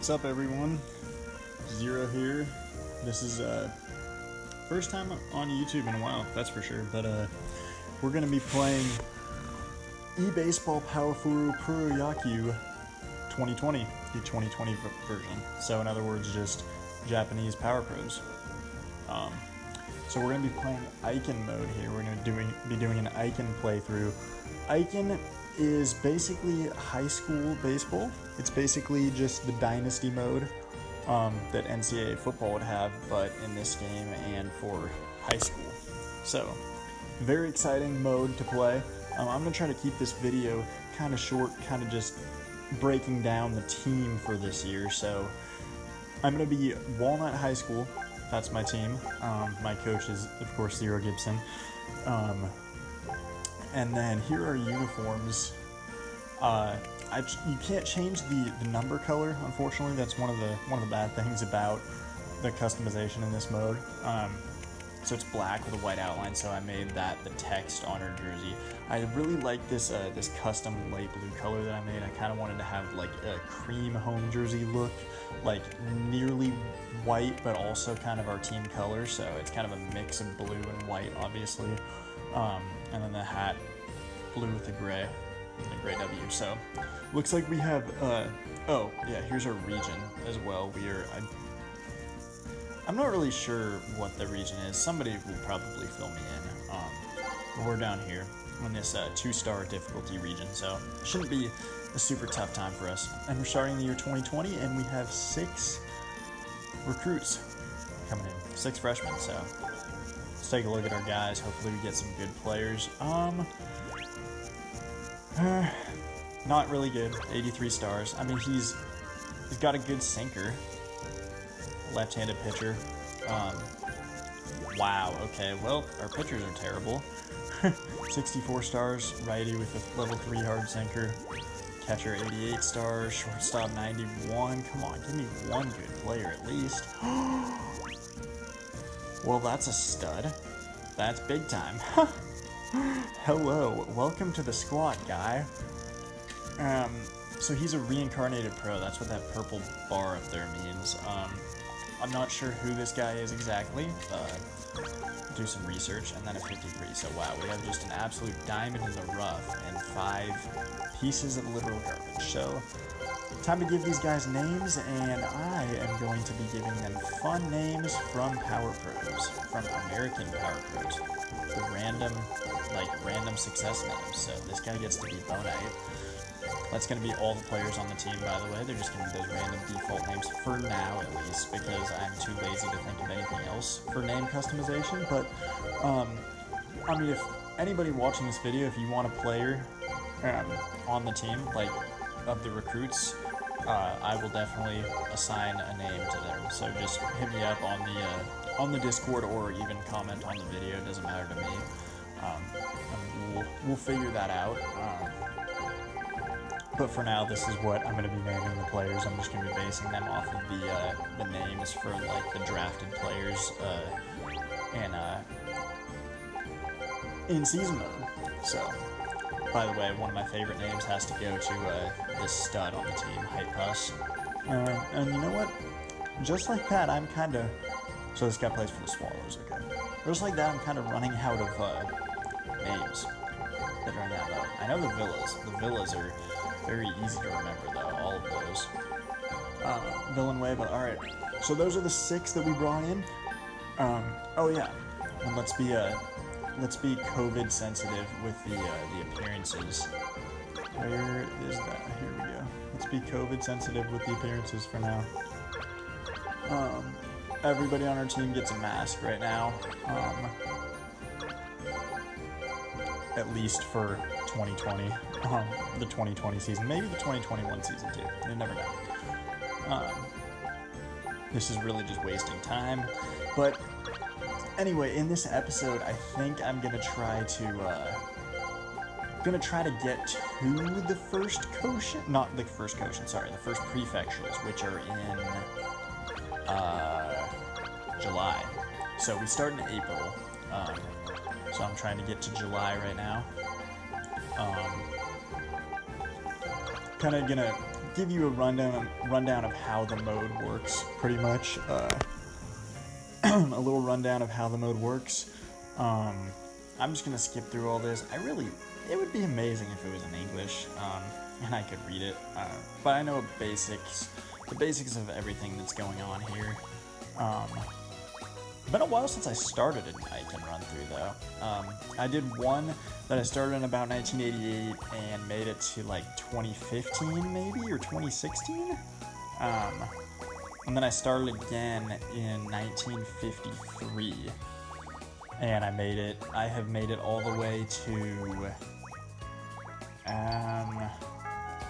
What's up, everyone? Zero here. This is first time on YouTube in a while, that's for sure. But we're gonna be playing eBaseball Pawafuru Puroyakyu 2020, the 2020 version. So in other words, just Japanese Power Pros. So we're gonna be playing Eikan mode here. We're gonna be doing an Eikan playthrough. Eikan is basically high school baseball. It's basically just the Dynasty mode that NCAA football would have, but in this game and for high school. So, very exciting mode to play. I'm going to try to keep this video kind of short, kind of just breaking down the team for this year. So, I'm going to be Walnut High School. That's my team. My coach is, of course, ZeroGibson. And then here are uniforms. You can't change the number color, unfortunately. That's one of the bad things about the customization in this mode. So it's black with a white outline, so I made that the text on her jersey. I really like this this custom light blue color that I made. I kind of wanted to have like a cream home jersey look, like nearly white, but also kind of our team color. So it's kind of a mix of blue and white, obviously. And then the hat, blue with the gray W. So looks like we have oh yeah, here's our region as well. I'm not really sure what the region is. Somebody will probably fill me in. But we're down here in this 2-star difficulty region, so it shouldn't be a super tough time for us. And we're starting the year 2020, and we have 6 recruits coming in, 6 freshmen. So let's take a look at our guys. Hopefully we get some good players. Not really good. 83 stars. I mean, he's got a good sinker. Left-handed pitcher. Wow. Okay. Well, our pitchers are terrible. 64 stars. Righty with a level 3 hard sinker. Catcher 88 stars. Shortstop 91. Come on, give me one good player at least. Well, that's a stud. That's big time. Hello, welcome to the squad, guy. So he's a reincarnated pro. That's what that purple bar up there means. I'm not sure who this guy is exactly. Do some research, and then a 53. So wow, we have just an absolute diamond in the rough and 5 pieces of literal garbage. So time to give these guys names, and I am going to be giving them fun names from Power Pros, from American Power Pros. The random success names. So this guy gets to be Bonite. That's going to be all the players on the team, by the way. They're just going to be those random default names for now, at least, because I'm too lazy to think of anything else for name customization. But, I mean, if anybody watching this video, if you want a player on the team, like, of the recruits, I will definitely assign a name to them. So just hit me up on the Discord, or even comment on the video. It doesn't matter to me. And we'll figure that out. But for now, this is what I'm going to be naming the players. I'm just going to be basing them off of the names for like the drafted players in season mode. So, by the way, one of my favorite names has to go to this stud on the team, Hype Puss. And you know what? Just like that, I'm kind of... So this guy plays for the Swallows, okay. Just like that, I'm kind of running out of names that are in that mode. I know the Villas. The Villas are very easy to remember, though, all of those. Villain Way, but alright. So those are the 6 that we brought in. Oh yeah, and let's be COVID sensitive with the appearances. Where is that? Here we go. Let's be COVID sensitive with the appearances for now. Everybody on our team gets a mask right now. At least for 2020, the 2020 season, maybe the 2021 season too. You never know. This is really just wasting time. But anyway, in this episode, I think I'm gonna try to get to the first Koshien, not the first Koshien, sorry, the first prefectures, which are in July. So we start in April. So I'm trying to get to July right now. Kind of gonna give you a rundown of how the mode works, pretty much. A little rundown of how the mode works. I'm just gonna skip through all this. It would be amazing if it was in English, and I could read it. But I know the basics of everything that's going on here. Been a while since I started an Eikan run through though. I did one that I started in about 1988 and made it to like 2015 maybe, or 2016. And then I started again in 1953, and I have made it all the way to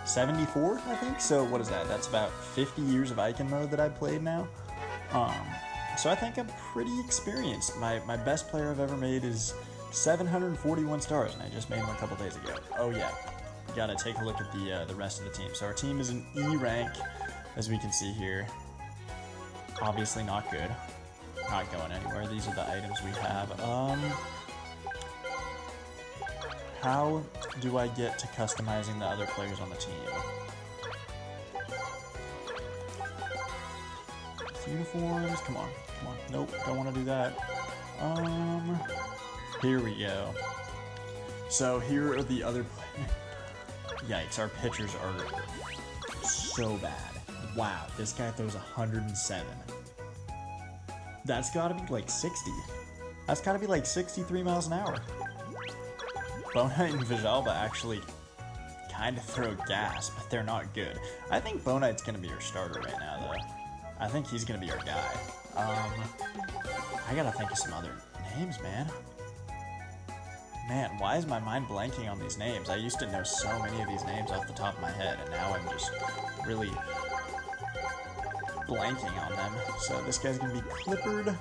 74, I think. So what is that? That's about 50 years of Eikan mode that I've played now. So I think I'm pretty experienced. My best player I've ever made is 741 stars, and I just made him a couple days ago. Oh yeah, you gotta take a look at the rest of the team. So our team is an E rank, as we can see here. Obviously not good. Not going anywhere. These are the items we have. How do I get to customizing the other players on the team? Uniforms, come on. Nope, don't want to do that. Here we go. So here are the other Yikes, our pitchers are so bad. Wow, this guy throws 107. That's gotta be like 60. That's gotta be like 63 miles an hour. Bonite and Vijalba actually kind of throw gas, but they're not good. I think Bonite's gonna be our starter right now, though. I think he's gonna be our guy. I gotta think of some other names, man. Man, why is my mind blanking on these names? I used to know so many of these names off the top of my head, and now I'm just really blanking on them. So this guy's gonna be Clippard.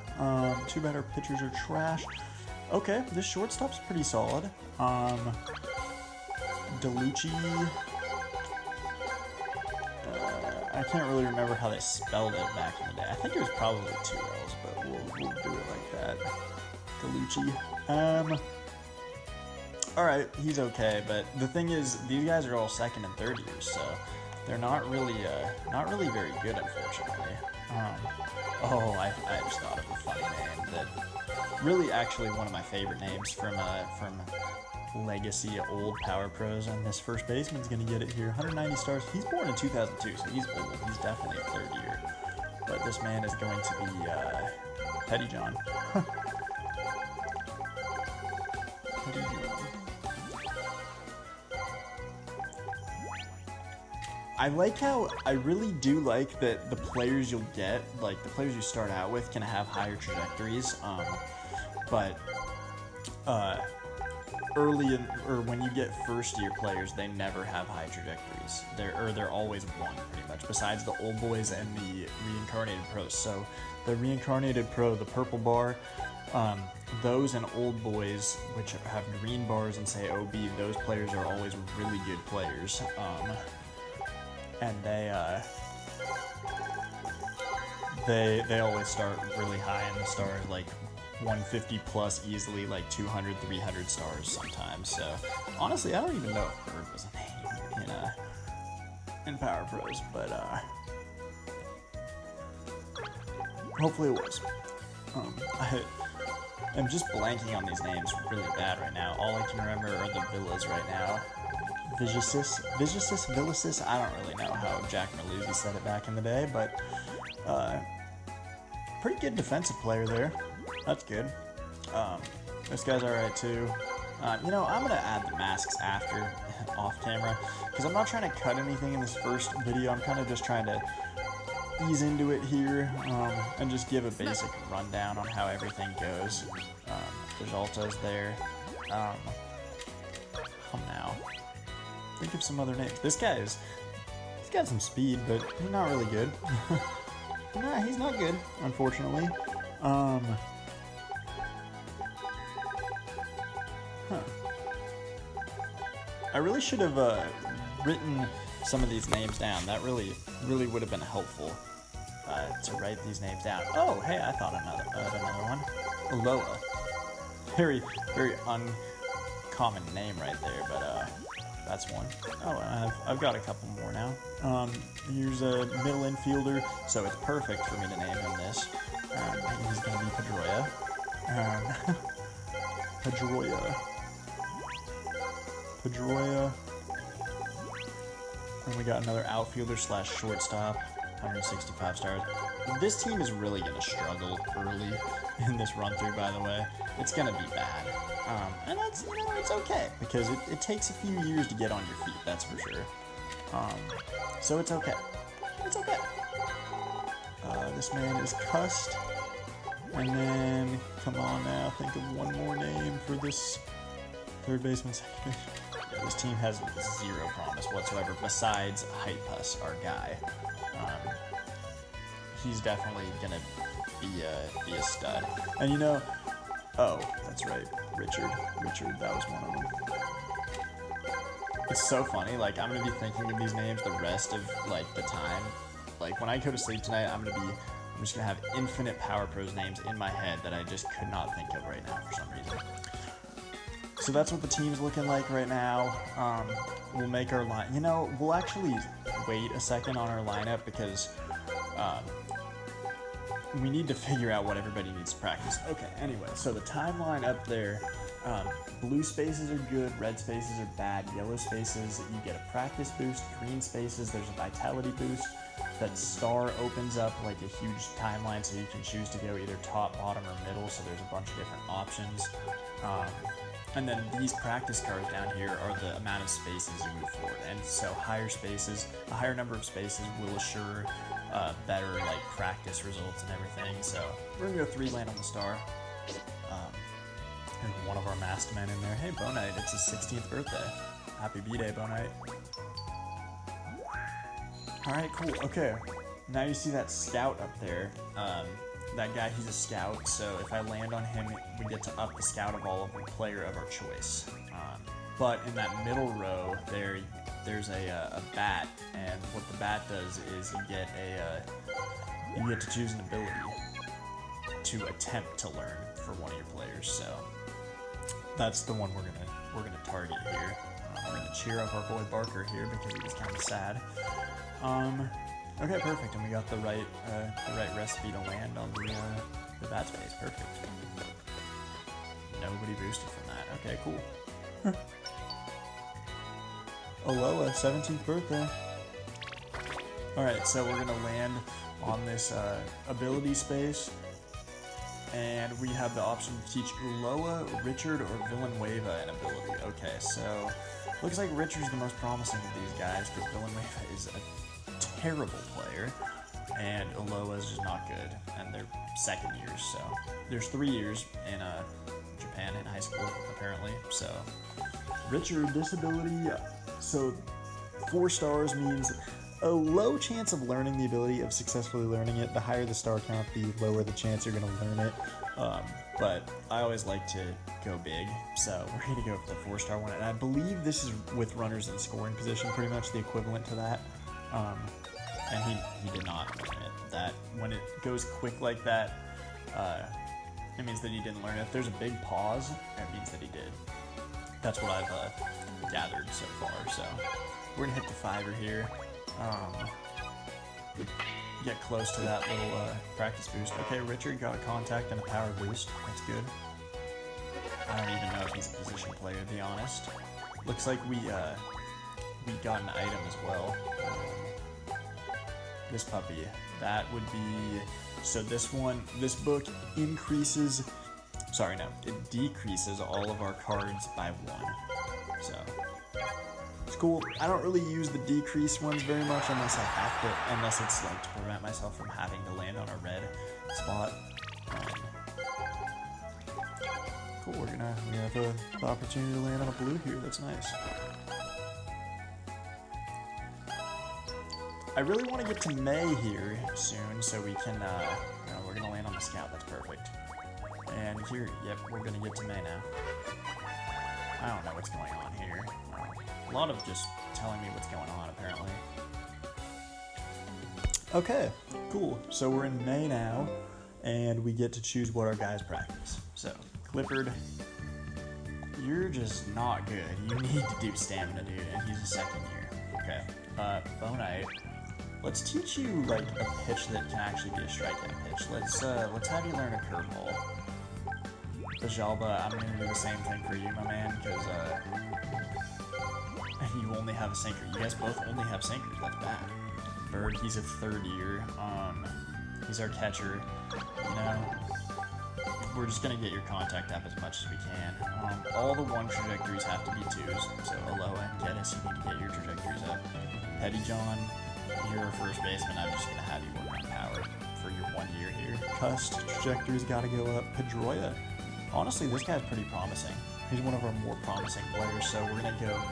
Too bad our pitchers are trash. Okay, this shortstop's pretty solid. DeLucci. I can't really remember how they spelled it back in the day. I think it was probably 2 L's, but we'll do it like that. DeLucci. Alright, he's okay, but the thing is, these guys are all second and third years, so they're not really very good, unfortunately. Oh, I just thought of a funny name that really actually one of my favorite names from Legacy Old Power Pros, and this first baseman's gonna get it here. 190 stars. He's born in 2002, so he's old. He's definitely a third year. But this man is going to be Petty John. Petty John. I really do like that the players you'll get, like the players you start out with, can have higher trajectories. But or when you get first-year players, they never have high trajectories. They're always one, pretty much, besides the old boys and the reincarnated pros. So the reincarnated pro, the purple bar, those and old boys, which have green bars and say OB, those players are always really good players. And they always start really high in the stars, like 150 plus easily, like 200, 300 stars sometimes. So honestly, I don't even know if Bird was a name in Power Pros, but hopefully it was. I'm just blanking on these names really bad right now. All I can remember are the villas right now. Vigisis, Villicis, I don't really know how Jack Merluzzi said it back in the day, but pretty good defensive player there. That's good. This guy's alright too. You know, I'm gonna add the masks after, off camera, because I'm not trying to cut anything in this first video. I'm kind of just trying to ease into it here, and just give a basic rundown on how everything goes. Vijalta's there. Come now. Think of some other names. He's got some speed, but he's not really good. Nah, he's not good, unfortunately. I really should have written some of these names down. That really would have been helpful to write these names down. Oh, hey, I thought of another one. Loa. Very uncommon name right there, but That's one. Oh, I've got a couple more now. Here's a middle infielder, so it's perfect for me to name him this. He's going to be Pedroia. Pedroia. And we got another outfielder slash shortstop, 165 stars. This team is really going to struggle early in this run through, by the way. It's going to be bad. And that's, you know, it's okay, because it takes a few years to get on your feet, that's for sure. So it's okay. It's okay. This man is cussed. And then, come on now, think of one more name for this third baseman, second baseman. Yeah, this team has zero promise whatsoever, besides Hypus, our guy. He's definitely gonna be a stud. And you know, oh, that's right, Richard, that was one of them. It's so funny, like, I'm gonna be thinking of these names the rest of, like, the time. Like, when I go to sleep tonight, I'm just gonna have infinite Power Pros names in my head that I just could not think of right now for some reason. So that's what the team's looking like right now. We'll make our line. You know, we'll actually wait a second on our lineup because we need to figure out what everybody needs to practice. Okay, anyway, so the timeline up there, blue spaces are good, red spaces are bad, yellow spaces, you get a practice boost, green spaces, there's a vitality boost. That star opens up like a huge timeline, so you can choose to go either top, bottom, or middle, so there's a bunch of different options. And then these practice cards down here are the amount of spaces you move forward. And so higher spaces, a higher number of spaces will assure better like practice results and everything. So we're gonna go 3 land on the star. There's one of our masked men in there. Hey, Bonite, it's his 16th birthday. Happy B-Day, Bonite. Alright, cool. Okay. Now you see that scout up there. That guy, he's a scout, so if I land on him, we get to up the scout of all of the player of our choice. But in that middle row, there's a bat, and what the bat does is you get to choose an ability to attempt to learn for one of your players. So that's the one we're gonna target here. We're gonna cheer up our boy Barker here because he was kind of sad. Okay, perfect, and we got the right recipe to land on the bat space. Perfect. Nobody boosted from that. Okay, cool. Aloha, 17th birthday. Alright, so we're gonna land on this ability space, and we have the option to teach Uloa, Richard, or Villanueva an ability. Okay, so looks like Richard's the most promising of these guys, because Villanueva is a terrible player, and Uloa is just not good, and they're second years, so there's 3 years in Japan in high school, apparently. So Richard, disability, so 4 stars means a low chance of learning the ability, of successfully learning it. The higher the star count, the lower the chance you're going to learn it. But I always like to go big, so we're going to go for the 4-star one, and I believe this is with runners in scoring position, pretty much the equivalent to that. And he did not learn it. That when it goes quick like that, it means that he didn't learn it. If there's a big pause, it means that he did. That's what I've gathered so far. So we're gonna hit the 5er here. Get close to that little practice boost. Okay, Richard got a contact and a power boost. That's good. I don't even know if he's a position player, to be honest. Looks like we got an item as well. This puppy, that would be, so this book increases, it decreases all of our cards by 1. So it's cool. I don't really use the decrease ones very much unless I have to, unless it's like to prevent myself from having to land on a red spot. Cool, we have the opportunity to land on a blue here. That's nice. I really want to get to May here soon, so we can, we're going to land on the scout. That's perfect. And here, yep, we're going to get to May now. I don't know what's going on here. A lot of just telling me what's going on, apparently. Okay, cool. So we're in May now, and we get to choose what our guys practice. So, Clifford, you're just not good. You need to do stamina, dude, and he's a second year. Okay, Bonite. Let's teach you, like, a pitch that can actually be a strikeout pitch. Let's have you learn a curveball. Bajalba, I'm gonna do the same thing for you, my man, because, you only have a sinker. You guys both only have sinkers. That's bad. Bird, he's a third year. He's our catcher. You know, we're just gonna get your contact up as much as we can. All the one trajectories have to be 2s. So Aloha and Geddes, you need to get your trajectories up. Petty John, you're a first baseman. I'm just gonna have you work on power for your 1 year here. Cust, trajectories gotta go up. Pedroia. Honestly, this guy's pretty promising. He's one of our more promising players, so we're gonna go.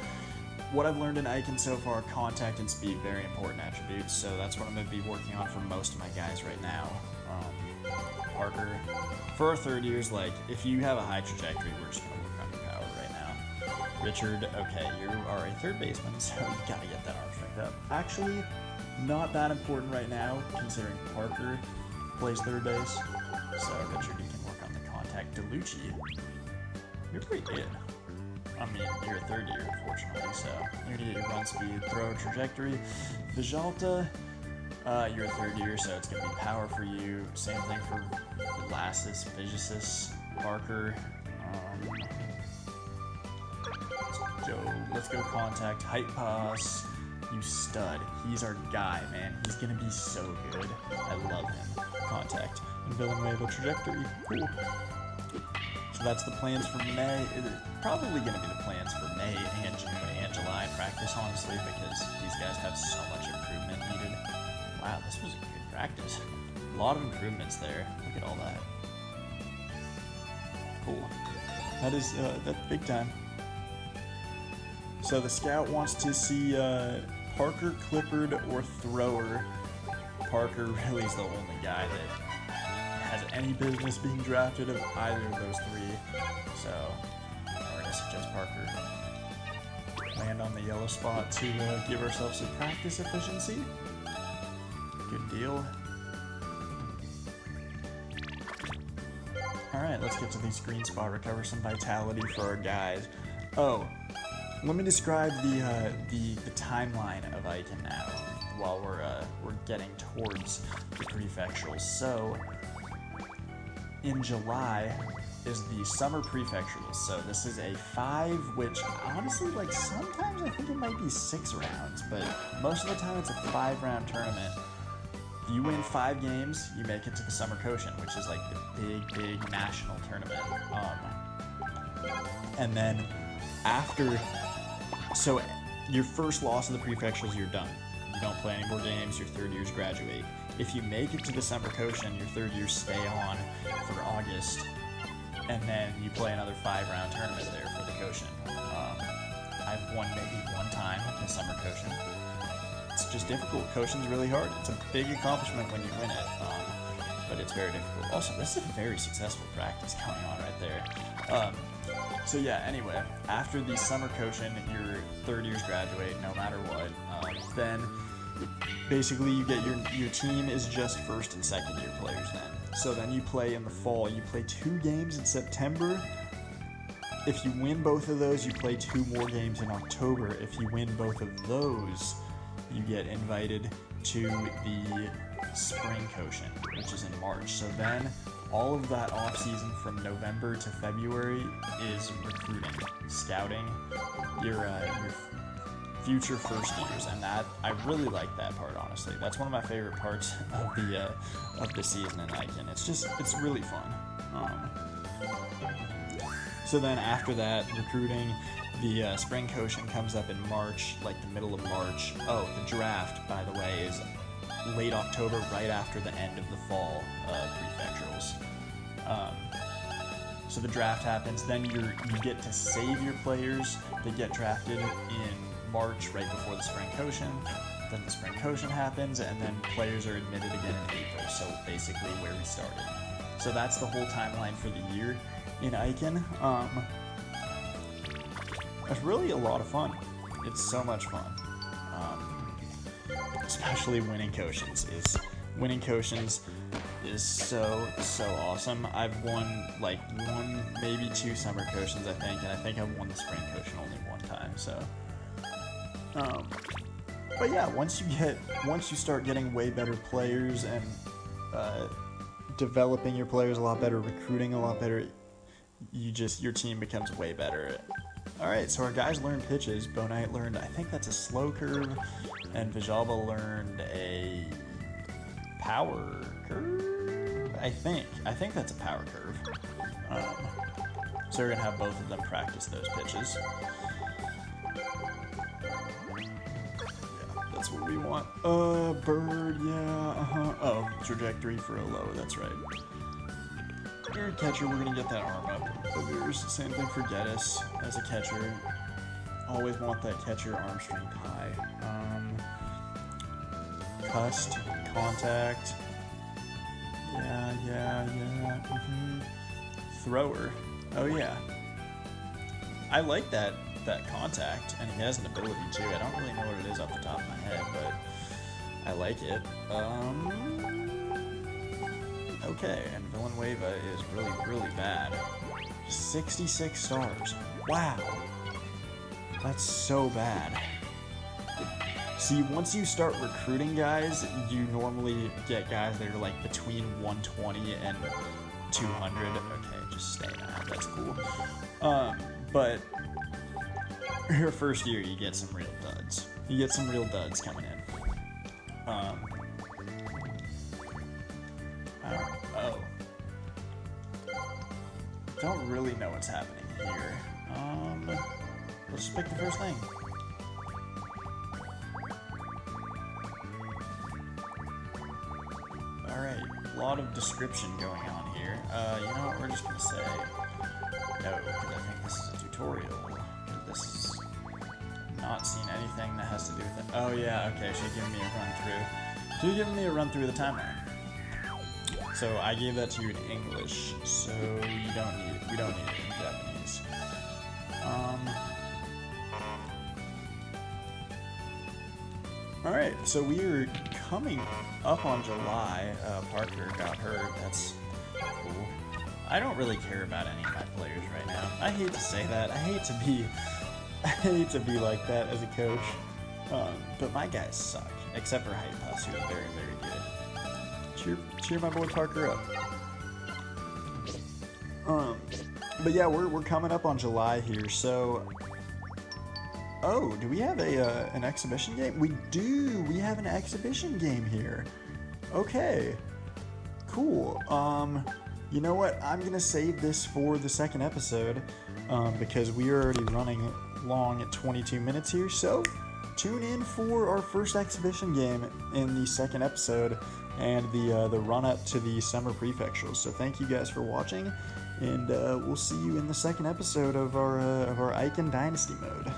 What I've learned in Eikan so far, contact and speed, very important attributes, so that's what I'm going to be working on for most of my guys right now. Parker, for our third years, like, if you have a high trajectory, we're just going to work on your power right now. Richard, okay, you are a third baseman, so you got to get that arm strength up. Actually, not that important right now, considering Parker plays third base, so Richard, you can work on the contact. DeLucci, you're pretty good. I mean, you're a third year, unfortunately, so you're gonna get your run speed, throw, trajectory. Vijalta, you're a third year, so it's gonna be power for you. Same thing for Lasis, Vigisis, Parker. Let's go contact. Height pass, you stud. He's our guy, man. He's gonna be so good. I love him. Contact. And Villanueva, trajectory. Cool. So that's the plans for May. It's probably going to be the plans for May and June and July practice, honestly, because these guys have so much improvement needed. Wow, this was a good practice. A lot of improvements there. Look at all that. Cool. That is, that's big time. So the scout wants to see Parker, Clippard, or Thrower. Parker really is the only guy that has any business being drafted of either of those 3, so we're going to suggest Parker. Land on the yellow spot to give ourselves some practice efficiency. Good deal. Alright, let's get to the green spot, recover some vitality for our guys. Oh, let me describe the timeline of Eikan now, while we're getting towards the prefecturals. So, in July is the summer prefecturals, so this is a 5, which honestly, like, sometimes I think it might be 6 rounds, but most of the time it's a 5-round tournament. If you win 5 games, you make it to the Summer Koshien, which is like the big national tournament. And then after, so your first loss of the prefecturals, you're done. You don't play any more games, your third years graduate. If you make it to the Summer Koshien, your third years stay on for August, and then you play another 5-round tournament there for the Koshien. I've won maybe 1 time the Summer Koshien. It's just difficult. Koshien's really hard. It's a big accomplishment when you win it, but it's very difficult. Also, this is a very successful practice going on right there. So yeah, anyway, after the Summer Koshien, your third years graduate no matter what. Then basically you get your team is just first and second year players then. So then you play in the fall. You play 2 games in September. If you win both of those, you play 2 more games in October. If you win both of those, you get invited to the Spring Koshien, which is in March. So then all of that off season from November to February is recruiting, scouting, your future first years, and that I really like that part, honestly. That's one of my favorite parts of the season in Eikan. It's really fun. So then after that, recruiting, the Spring Koshien comes up in March, like the middle of March. Oh, the draft, by the way, is late October, right after the end of the fall prefecturals. So the draft happens, then you get to save your players that get drafted in March, right before the Spring Koshien. Then the Spring Koshien happens, and then players are admitted again in April, so basically where we started. So that's the whole timeline for the year in Eikan. It's really a lot of fun. It's so much fun. Especially winning Koshiens is winning Koshiens is so awesome. I've won like 1, maybe 2 summer Koshiens, I think, and I think I've won the spring Koshien only 1 time. So, but yeah, once you start getting way better players and developing your players a lot better, recruiting a lot better, your team becomes way better. All right, so our guys learned pitches. Bonite learned, I think that's a slow curve, and Vijalba learned a power curve. I think that's a power curve. So we're gonna have both of them practice those pitches. That's what we want. Bird, yeah, Oh, trajectory for a low, that's right. You're a catcher, we're gonna get that arm up of yours. Same thing for Geddes as a catcher. Always want that catcher arm strength high. Cust, contact. Yeah. Thrower. Oh yeah. I like that contact, and he has an ability too. I don't really know what it is off the top of my head, but I like it. Okay, and Villanueva is really bad. 66 stars. Wow. That's so bad. See, once you start recruiting guys, you normally get guys that are like between 120 and 200. Okay, just stay out. That's cool. But your first year, you get some real duds. You get some real duds coming in. Don't really know what's happening here. Let's just pick the first thing. Alright, a lot of description going on here. You know what, we're just gonna say no, because I think this is a tutorial. This is not seen anything that has to do with it. Oh yeah, okay, she's giving me a run through. She's giving me a run through the timeline. So I gave that to you in English, so you don't need it. We don't need it in Japanese. Alright, so we are coming up on July. Parker got hurt. That's cool. I don't really care about any of my players right now. I hate to say that. I hate to be like that as a coach. But my guys suck, except for Hypas, who is very good. Cheer my boy Parker up. But yeah, we're coming up on July here, so. Oh, do we have an exhibition game? We do. We have an exhibition game here. Okay. Cool. You know what? I'm gonna save this for the second episode because we are already running long at 22 minutes here. So tune in for our first exhibition game in the second episode and the run up to the summer prefecturals. So thank you guys for watching, and we'll see you in the second episode of our Eikan Dynasty mode.